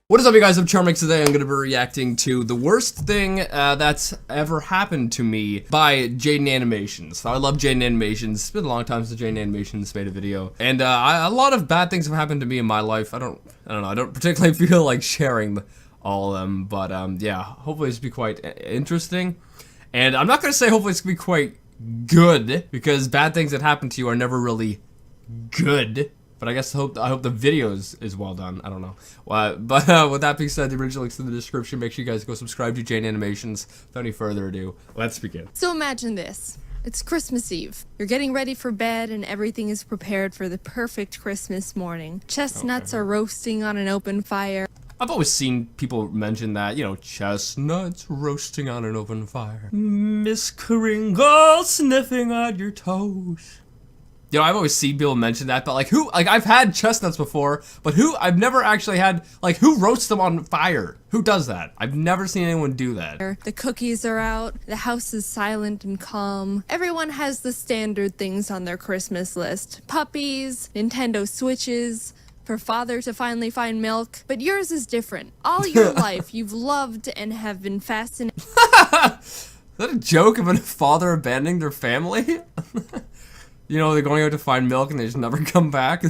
What is up, you guys? I'm Charmx. Today I'm going to be reacting to the worst thing that's ever happened to me by Jaden Animations. I love Jaden Animations. It's been a long time since Jaden Animations made a video, and a lot of bad things have happened to me in my life. I don't know. I don't particularly feel like sharing all of them, but yeah. Hopefully this will be quite interesting, and I'm not going to say hopefully it's going to be quite good because bad things that happen to you are never really good. But I guess I hope the video is well done. I don't know. But with that being said, the original link's in the description. Make sure you guys go subscribe to Jaden Animations. Without any further ado, let's begin. So imagine this. It's Christmas Eve. You're getting ready for bed and everything is prepared for the perfect Christmas morning. Chestnuts are roasting on an open fire. I've always seen people mention that, you know, chestnuts roasting on an open fire. Miss Kringle sniffing at your toes. You know, I've always seen people mention that, but like I've had chestnuts before, but I've never actually had, like, who roasts them on fire? Who does that? I've never seen anyone do that. The cookies are out, the house is silent and calm. Everyone has the standard things on their Christmas list. Puppies, Nintendo Switches, for father to finally find milk. But yours is different. All your life, you've loved and have been fascinated. Is that a joke of a father abandoning their family? You know, they're going out to find milk and they just never come back.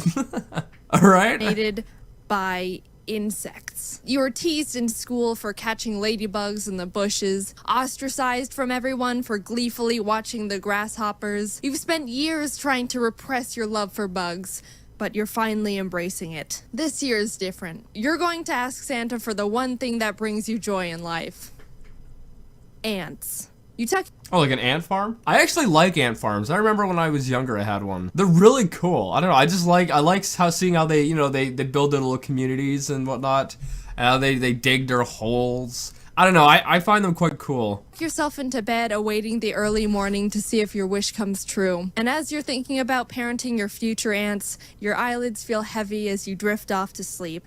Alright? By insects. You were teased in school for catching ladybugs in the bushes, ostracized from everyone for gleefully watching the grasshoppers. You've spent years trying to repress your love for bugs, but you're finally embracing it. This year is different. You're going to ask Santa for the one thing that brings you joy in life. Ants. Oh, like an ant farm? I actually like ant farms. I remember when I was younger I had one. They're really cool. I don't know, I like seeing how they, you know, they build their little communities and whatnot. They dig their holes. I don't know, I find them quite cool. Tuck yourself into bed awaiting the early morning to see if your wish comes true. And as you're thinking about parenting your future ants, your eyelids feel heavy as you drift off to sleep.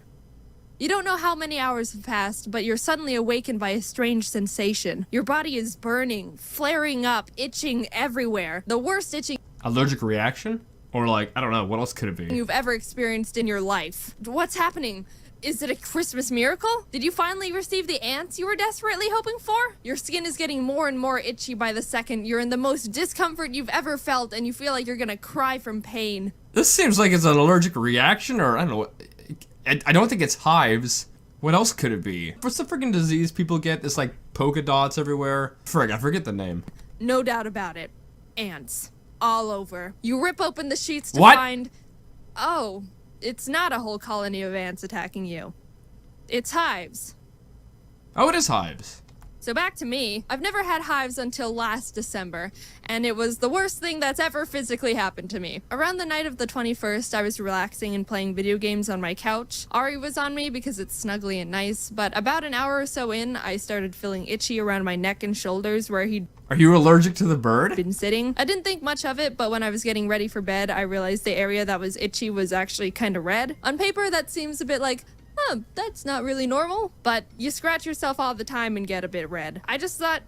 You don't know how many hours have passed, but you're suddenly awakened by a strange sensation. Your body is burning, flaring up, itching everywhere. The worst itching... Allergic reaction? Or like, I don't know, what else could it be? ...you've ever experienced in your life. What's happening? Is it a Christmas miracle? Did you finally receive the ants you were desperately hoping for? Your skin is getting more and more itchy by the second. You're in the most discomfort you've ever felt, and you feel like you're gonna cry from pain. This seems like it's an allergic reaction, or I don't know. I don't think it's hives. What else could it be? What's the freaking disease people get? It's like polka dots everywhere. Frig, I forget the name. No doubt about it. Ants. All over. You rip open the sheets to find... Oh, it's not a whole colony of ants attacking you. It's hives. Oh, it is hives. So back to me. I've never had hives until last December, and it was the worst thing that's ever physically happened to me. Around the night of the 21st, I was relaxing and playing video games on my couch. Ari was on me because it's snuggly and nice, but about an hour or so in, I started feeling itchy around my neck and shoulders where he'd... Are you allergic to the bird? ...been sitting. I didn't think much of it, but when I was getting ready for bed, I realized the area that was itchy was actually kind of red. On paper, that seems a bit like... that's not really normal, but you scratch yourself all the time and get a bit red. I just thought,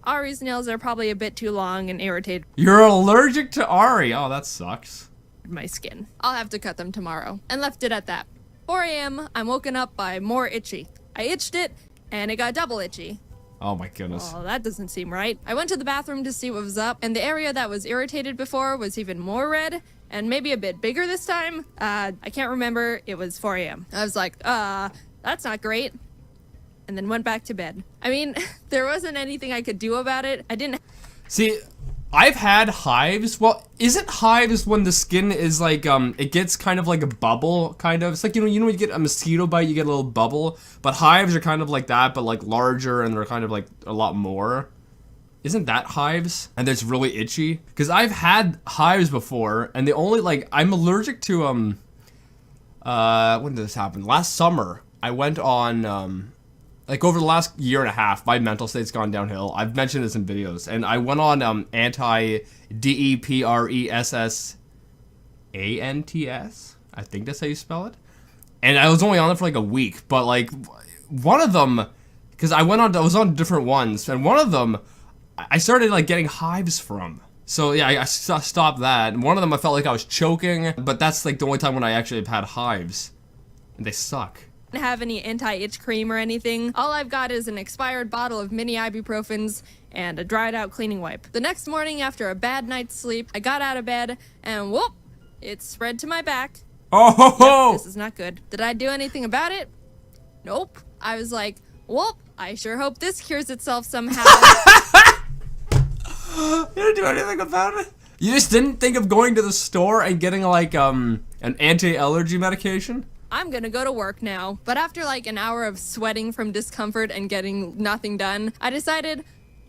Ari's nails are probably a bit too long and irritated. You're allergic to Ari. Oh, that sucks. My skin. I'll have to cut them tomorrow. And left it at that. 4 a.m., I'm woken up by more itchy. I itched it, and it got double itchy. Oh my goodness. Oh, that doesn't seem right. I went to the bathroom to see what was up, and the area that was irritated before was even more red, and maybe a bit bigger this time. I can't remember. It was 4 a.m. I was like, that's not great. And then went back to bed. I mean, there wasn't anything I could do about it. I didn't... See, I've had hives. Well, isn't hives when the skin is like, it gets kind of like a bubble, kind of? It's like, you know when you get a mosquito bite, you get a little bubble? But hives are kind of like that, but like larger, and they're kind of like a lot more. Isn't that hives? And it's really itchy? Because I've had hives before, and they only, like, I'm allergic to, when did this happen? Last summer, I went on, like, over the last year and a half, my mental state's gone downhill. I've mentioned this in videos, and I went on, anti-depressants. I think that's how you spell it. And I was only on it for, like, a week, but, like, one of them, because I was on different ones, and one of them, I started, like, getting hives from. So, yeah, I stopped that. And one of them, I felt like I was choking. But that's, like, the only time when I actually have had hives. And they suck. have any anti-itch cream or anything. All I've got is an expired bottle of mini ibuprofens and a dried out cleaning wipe. The next morning after a bad night's sleep, I got out of bed and whoop, it spread to my back. Oh ho ho! Yep, this is not good. Did I do anything about it? Nope. I was like, whoop, I sure hope this cures itself somehow. You didn't do anything about it? You just didn't think of going to the store and getting like an anti-allergy medication? I'm gonna go to work now. But after like an hour of sweating from discomfort and getting nothing done, I decided,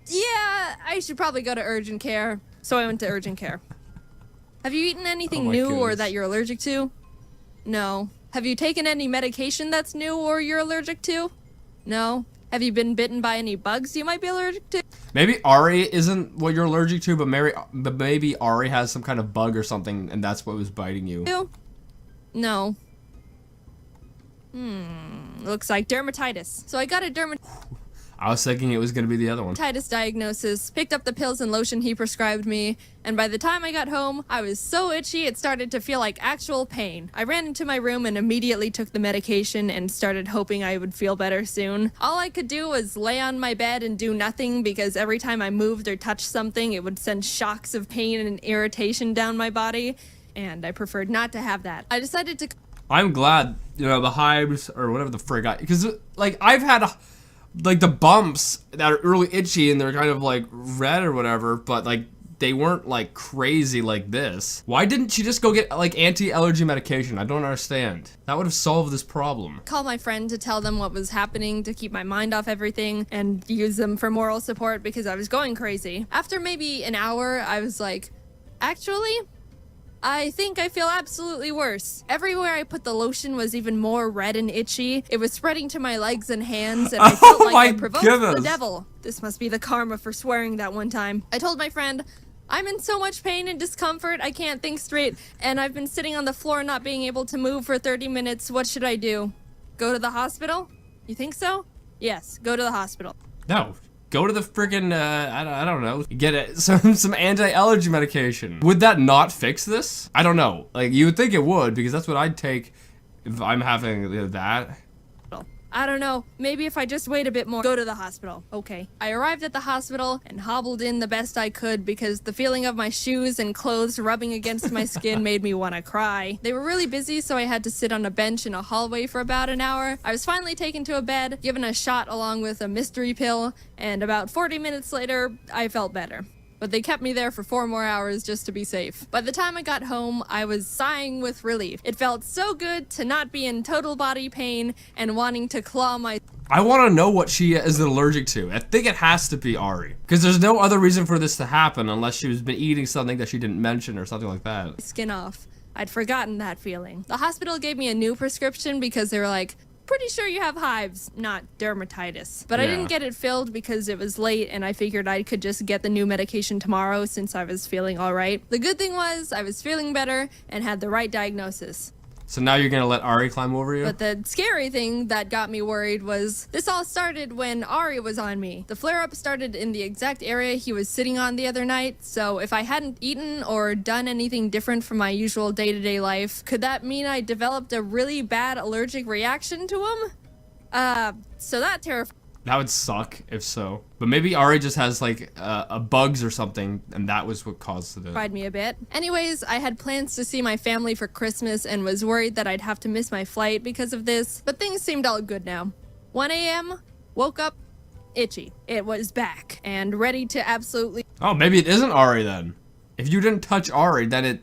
yeah, I should probably go to urgent care. So I went to urgent care. Have you eaten anything new or that you're allergic to? No. Have you taken any medication that's new or you're allergic to? No. Have you been bitten by any bugs you might be allergic to? Maybe Ari isn't what you're allergic to, but maybe Ari has some kind of bug or something, and that's what was biting you. No. Looks like dermatitis. So I got a I was thinking it was going to be the other one. dermatitis diagnosis, picked up the pills and lotion he prescribed me, and by the time I got home, I was so itchy it started to feel like actual pain. I ran into my room and immediately took the medication and started hoping I would feel better soon. All I could do was lay on my bed and do nothing because every time I moved or touched something, it would send shocks of pain and irritation down my body, and I preferred not to have that. I decided to... I'm glad, you know, the hives or whatever the frig I... Because, like, I've had... like the bumps that are really itchy and they're kind of like red or whatever, but like they weren't like crazy like this. Why didn't she just go get like anti-allergy medication? I don't understand. That would have solved this problem. Call my friend to tell them what was happening to keep my mind off everything and use them for moral support because I was going crazy. After maybe an hour, I was like, actually, I think I feel absolutely worse. Everywhere I put the lotion was even more red and itchy. It was spreading to my legs and hands, and I felt like I provoked the devil. This must be the karma for swearing that one time. I told my friend, I'm in so much pain and discomfort, I can't think straight, and I've been sitting on the floor not being able to move for 30 minutes. What should I do? Go to the hospital? You think so? Yes, go to the hospital. No. Go to the friggin', I don't know, get some anti-allergy medication. Would that not fix this? I don't know. Like, you would think it would, because that's what I'd take if I'm having that. I don't know. Maybe if I just wait a bit more. Go to the hospital. Okay. I arrived at the hospital and hobbled in the best I could because the feeling of my shoes and clothes rubbing against my skin made me want to cry. They were really busy, so I had to sit on a bench in a hallway for about an hour. I was finally taken to a bed, given a shot along with a mystery pill, and about 40 minutes later, I felt better. But they kept me there for 4 more hours just to be safe. By the time I got home, I was sighing with relief. It felt so good to not be in total body pain and wanting to claw my... I want to know what she is allergic to. I think it has to be Ari. Because there's no other reason for this to happen unless she was been eating something that she didn't mention or something like that. Skin off. I'd forgotten that feeling. The hospital gave me a new prescription because they were like, pretty sure you have hives, not dermatitis. But I didn't get it filled because it was late and I figured I could just get the new medication tomorrow since I was feeling alright. The good thing was I was feeling better and had the right diagnosis. So now you're gonna let Ari climb over you? But the scary thing that got me worried was this all started when Ari was on me. The flare-up started in the exact area he was sitting on the other night, so if I hadn't eaten or done anything different from my usual day-to-day life, could that mean I developed a really bad allergic reaction to him? So that terrified. That would suck if so. But maybe Ari just has like a bugs or something, and that was what caused it. Fried me a bit. Anyways, I had plans to see my family for Christmas and was worried that I'd have to miss my flight because of this, but things seemed all good now. 1 a.m., woke up, itchy. It was back and ready to absolutely... Oh, maybe it isn't Ari then. If you didn't touch Ari, then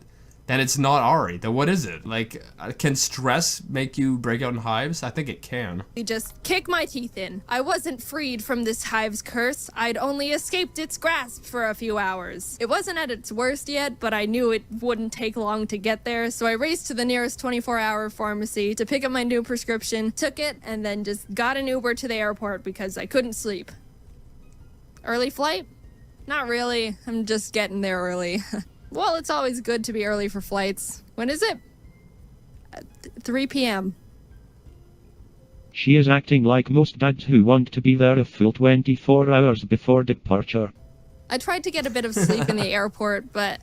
it's not Ari. Then what is it? Like, can stress make you break out in hives? I think it can. Just kick my teeth in. I wasn't freed from this hive's curse. I'd only escaped its grasp for a few hours. It wasn't at its worst yet, but I knew it wouldn't take long to get there, so I raced to the nearest 24-hour pharmacy to pick up my new prescription, took it, and then just got an Uber to the airport because I couldn't sleep. Early flight? Not really. I'm just getting there early. Well, it's always good to be early for flights. When is it? 3 p.m. She is acting like most dads who want to be there a full 24 hours before departure. I tried to get a bit of sleep in the airport, but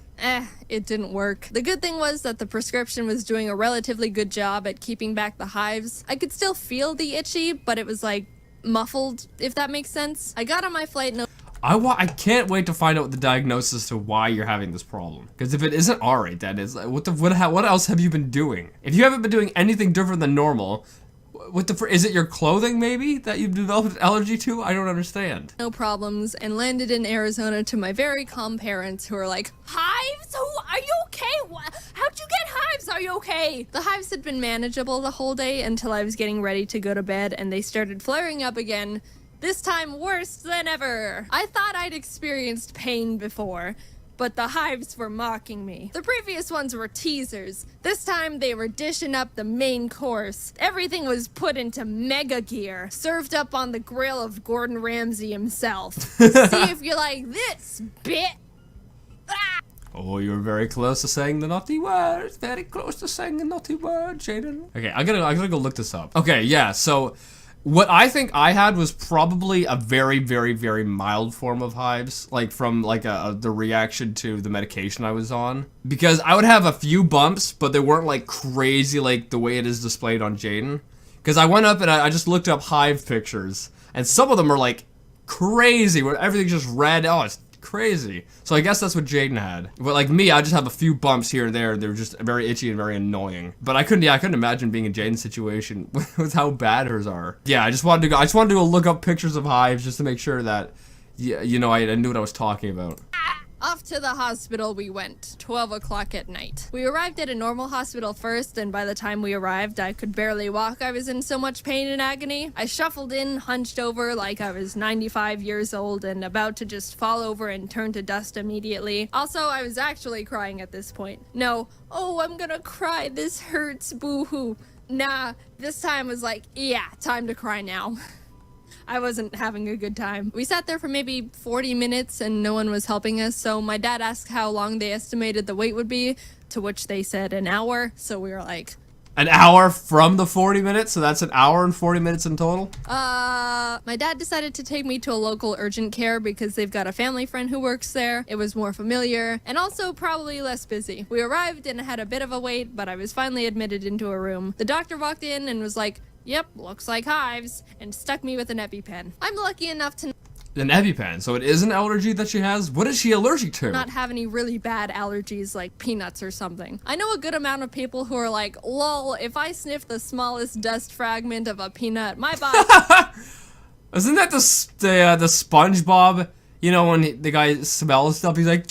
It didn't work. The good thing was that the prescription was doing a relatively good job at keeping back the hives. I could still feel the itchy, but it was like muffled, if that makes sense. I got on my flight and I can't wait to find out the diagnosis to why you're having this problem. Because if it isn't alright, that is, what else have you been doing? If you haven't been doing anything different than normal, is it your clothing maybe that you've developed an allergy to? I don't understand. no problems and landed in Arizona to my very calm parents who were like, hives? Are you okay? How'd you get hives? Are you okay? The hives had been manageable the whole day until I was getting ready to go to bed and they started flaring up again. This time worse than ever. I thought I'd experienced pain before, but the hives were mocking me. The previous ones were teasers. This time they were dishing up the main course. Everything was put into mega gear, served up on the grill of Gordon Ramsay himself. See if you like this, bit. Ah! Oh, you were very close to saying the naughty word. Very close to saying the naughty word, Jaden. Okay, I gotta go look this up. Okay, yeah, so what I think I had was probably a very, very, very mild form of hives, like from like the reaction to the medication I was on. Because I would have a few bumps, but they weren't like crazy like the way it is displayed on Jaden. Because I went up and I just looked up hive pictures, and some of them are like crazy, where everything's just red. Oh, it's crazy. So I guess that's what Jaden had. But like me, I just have a few bumps here and there. They're just very itchy and very annoying. But I couldn't imagine being in Jaden's situation with how bad hers are. Yeah, I just wanted to go look up pictures of hives just to make sure that, yeah, you know, I knew what I was talking about. Off to the hospital we went, 12 o'clock at night. We arrived at a normal hospital first, and by the time we arrived, I could barely walk. I was in so much pain and agony. I shuffled in, hunched over like I was 95 years old and about to just fall over and turn to dust immediately. Also, I was actually crying at this point. No, oh, I'm gonna cry, this hurts, boo-hoo. Nah, this time was like, yeah, time to cry now. I wasn't having a good time. We sat there for maybe 40 minutes and no one was helping us, so my dad asked how long they estimated the wait would be, to which they said an hour, so we were like... An hour from the 40 minutes? So that's an hour and 40 minutes in total? My dad decided to take me to a local urgent care because they've got a family friend who works there. It was more familiar, and also probably less busy. We arrived and had a bit of a wait, but I was finally admitted into a room. The doctor walked in and was like, "Yep, looks like hives," and stuck me with an EpiPen. I'm lucky enough to An EpiPen, so it is an allergy that she has? What is she allergic to? not have any really bad allergies like peanuts or something. I know a good amount of people who are like, lol, if I sniff the smallest dust fragment of a peanut, my body... Isn't that the SpongeBob? You know, when the guy smells stuff, he's like...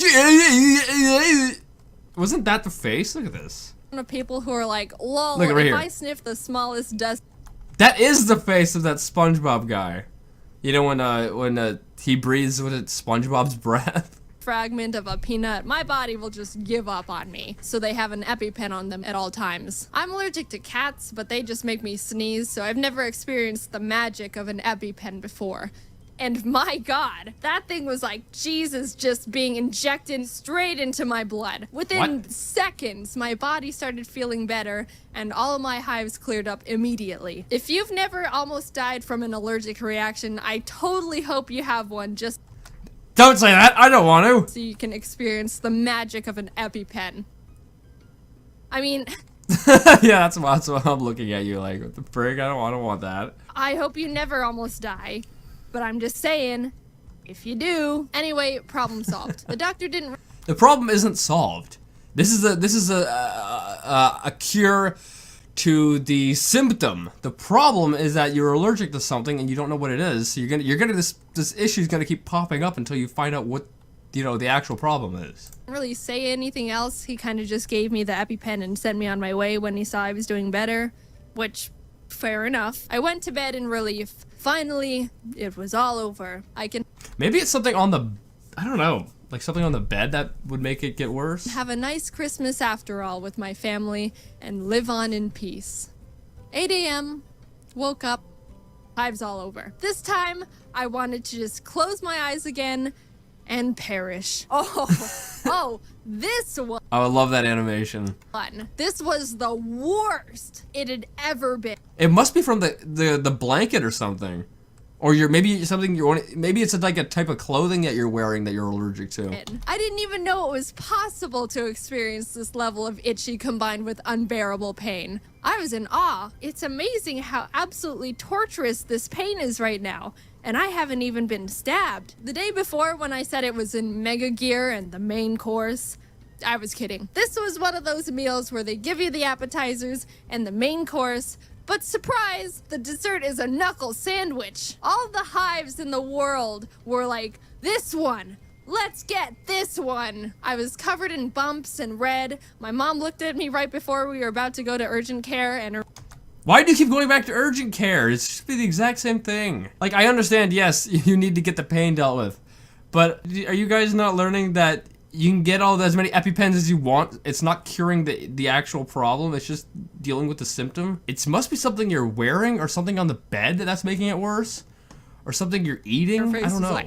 Wasn't that the face? Look at this. of people who are like, lol, Look, right if here. I sniff the smallest dust... That is the face of that SpongeBob guy. You know when he breathes with it, SpongeBob's breath? fragment of a peanut, my body will just give up on me. So they have an EpiPen on them at all times. I'm allergic to cats, but they just make me sneeze, so I've never experienced the magic of an EpiPen before. And my God, that thing was like Jesus just being injected straight into my blood. Within seconds, my body started feeling better, and all of my hives cleared up immediately. If you've never almost died from an allergic reaction, I totally hope you have one, just Don't say that, I don't want to. so you can experience the magic of an EpiPen. I mean, Yeah, that's why I'm looking at you like, what the frig? I don't want that. I hope you never almost die. But I'm just saying, if you do. Anyway, problem solved. The doctor didn't... The problem isn't solved. This is a cure to the symptom. The problem is that you're allergic to something and you don't know what it is. So this issue is gonna keep popping up until you find out what, you know, the actual problem is. really say anything else. He kind of just gave me the EpiPen and sent me on my way when he saw I was doing better, which, fair enough. I went to bed in relief. Finally, it was all over. I can Maybe it's something on the, I don't know, like something on the bed that would make it get worse. have a nice Christmas after all with my family and live on in peace. 8 a.m. Woke up. Hives all over. This time, I wanted to just close my eyes again and perish. Oh, this was I would love that animation. fun. This was the worst it had ever been. It must be from the blanket or something. Or maybe something maybe it's like a type of clothing that you're wearing that you're allergic to. I didn't even know it was possible to experience this level of itchy combined with unbearable pain. I was in awe. It's amazing how absolutely torturous this pain is right now. And I haven't even been stabbed. The day before, when I said it was in Mega Gear and the main course, I was kidding. This was one of those meals where they give you the appetizers and the main course, but surprise, the dessert is a knuckle sandwich. All the hives in the world were like, this one, let's get this one. I was covered in bumps and red. My mom looked at me right before we were about to go to urgent care and Why do you keep going back to urgent care? It should be the exact same thing. Like, I understand, yes, you need to get the pain dealt with, but are you guys not learning that you can get as many EpiPens as you want? It's not curing the actual problem. It's just dealing with the symptom. It must be something you're wearing or something on the bed that's making it worse, or something you're eating. I don't know.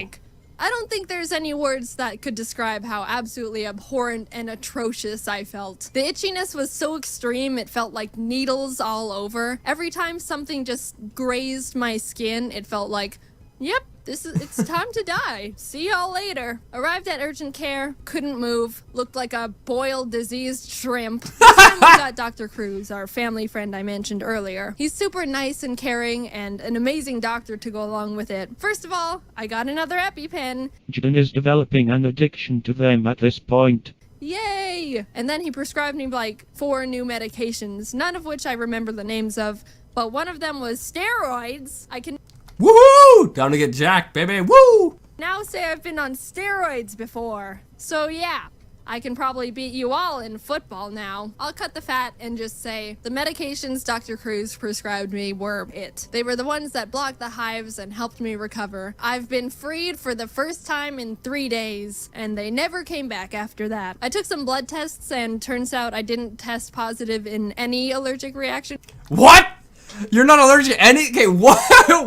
I don't think there's any words that could describe how absolutely abhorrent and atrocious I felt. The itchiness was so extreme, it felt like needles all over. Every time something just grazed my skin, it felt like, yep, it's time to die. See y'all later. Arrived at urgent care, couldn't move, looked like a boiled, diseased shrimp. This time we got Dr. Cruz, our family friend I mentioned earlier. He's super nice and caring and an amazing doctor to go along with it. First of all, I got another EpiPen. Jaden is developing an addiction to them at this point. Yay! And then he prescribed me like 4 new medications, none of which I remember the names of, but one of them was steroids. I can Woohoo! Time to get jacked, baby. Woo! now say I've been on steroids before. So yeah, I can probably beat you all in football now. I'll cut the fat and just say the medications Dr. Cruz prescribed me were it. They were the ones that blocked the hives and helped me recover. I've been freed for the first time in 3 days, and they never came back after that. I took some blood tests and turns out I didn't test positive in any allergic reaction. What? You're not allergic to any? Okay, what?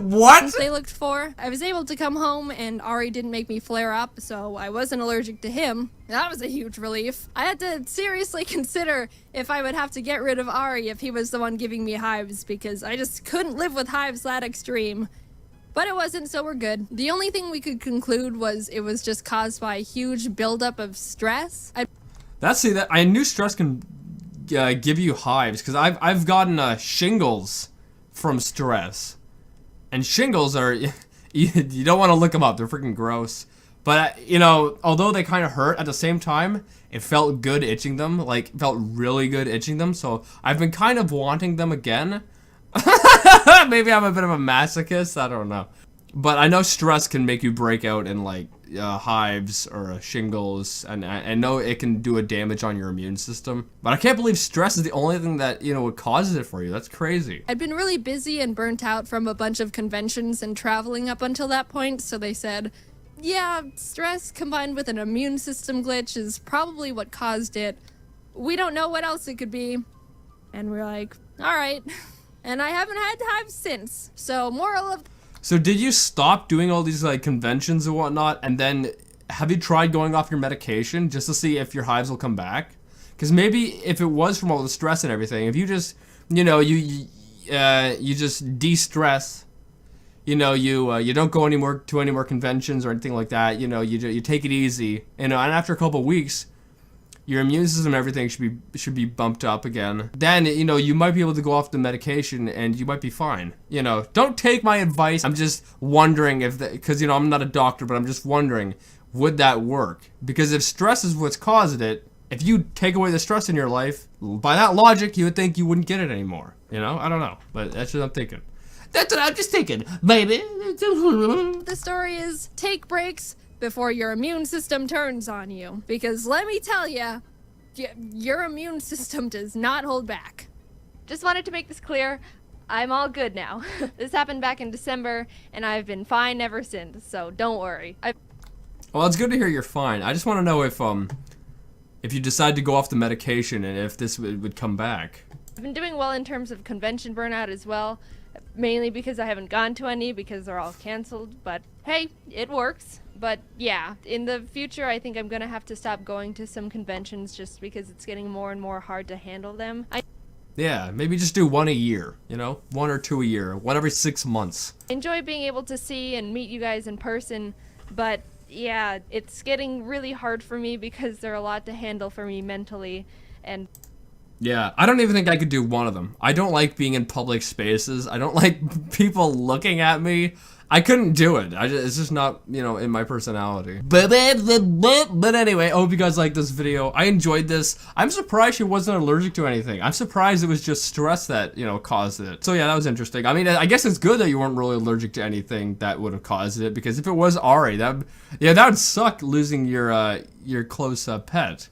What? They looked for. I was able to come home and Ari didn't make me flare up, so I wasn't allergic to him. That was a huge relief. I had to seriously consider if I would have to get rid of Ari if he was the one giving me hives, because I just couldn't live with hives that extreme. But it wasn't, so we're good. The only thing we could conclude was it was just caused by a huge buildup of stress. I knew stress can give you hives, because I've gotten shingles from stress, and shingles are you don't want to look them up. They're freaking gross. But you know, although they kind of hurt, at the same time, it felt good itching them. Like, it felt really good itching them. So I've been kind of wanting them again. Maybe I'm a bit of a masochist. I don't know. But I know stress can make you break out in like hives or shingles, and I know it can do a damage on your immune system. But I can't believe stress is the only thing that, you know, what causes it for you. That's crazy. I'd been really busy and burnt out from a bunch of conventions and traveling up until that point, so they said, yeah, stress combined with an immune system glitch is probably what caused it. We don't know what else it could be. And we're like, all right. And I haven't had hives since. So moral of... So did you stop doing all these like conventions and whatnot, and then have you tried going off your medication just to see if your hives will come back? Because maybe if it was from all the stress and everything, if you just, you know, you just de-stress, you know, you don't go to any more conventions or anything like that, you know, you take it easy, you know, and after a couple of weeks, your immune system and everything should be bumped up again. Then, you know, you might be able to go off the medication and you might be fine. You know, don't take my advice. I'm just wondering if because, you know, I'm not a doctor, but I'm just wondering, would that work? Because if stress is what's caused it, if you take away the stress in your life, by that logic, you would think you wouldn't get it anymore. You know, I don't know, but that's what I'm thinking. That's what I'm just thinking, baby. The story is take breaks before your immune system turns on you. Because let me tell you, your immune system does not hold back. Just wanted to make this clear. I'm all good now. This happened back in December, and I've been fine ever since, so don't worry. Well, it's good to hear you're fine. I just want to know if you decide to go off the medication and if this would come back. I've been doing well in terms of convention burnout as well, mainly because I haven't gone to any because they're all canceled, but hey, it works. But yeah, in the future, I think I'm gonna have to stop going to some conventions just because it's getting more and more hard to handle them. Yeah, maybe just do one a year, you know? 1 or 2 a year, one every 6 months. Enjoy being able to see and meet you guys in person, but yeah, it's getting really hard for me because they're a lot to handle for me mentally, and Yeah, I don't even think I could do one of them. I don't like being in public spaces. I don't like people looking at me. I couldn't do it. It's just not, you know, in my personality. But anyway, I hope you guys like this video. I enjoyed this. I'm surprised she wasn't allergic to anything. I'm surprised it was just stress that, you know, caused it. So yeah, that was interesting. I mean, I guess it's good that you weren't really allergic to anything that would have caused it, because if it was Ari, that would suck, losing your close pet.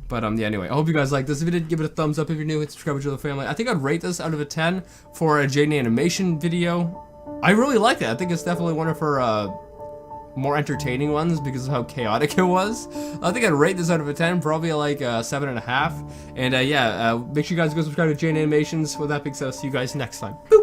But yeah, anyway, I hope you guys liked this. If you did, give it a thumbs up. If you're new, hit subscribe to the family. I think I'd rate this out of a 10 for a Jaden animation video. I really liked it. I think it's definitely one of her more entertaining ones because of how chaotic it was. I think I'd rate this out of a 10, probably like 7.5. And yeah, make sure you guys go subscribe to Jaden Animations. With that being said, I'll see you guys next time. Boop.